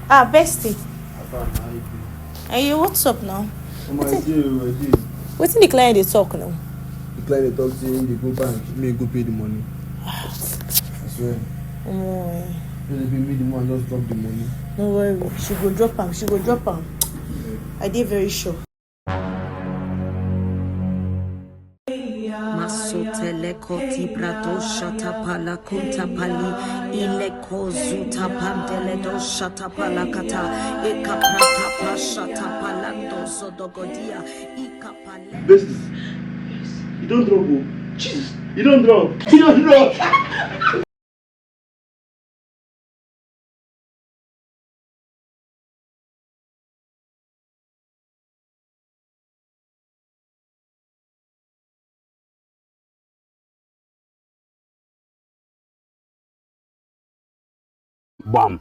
Ah, bestie. I found how you do. Are you what's up now? I did. What's in the client they talk now? The client they talk saying they go bank, me go pay the money. I swear. Oh, They pay me the money, just drop the money. no worry. She go drop him. She go drop him. I did very sure. Masotele koti brato shata pala kunta pali ile kozuta pandele do shata pala kata ekaprata pa shata palando zodogodia ikapale. Basis. You don't drop. Jesus. You don't drop. You don't drop. Bam.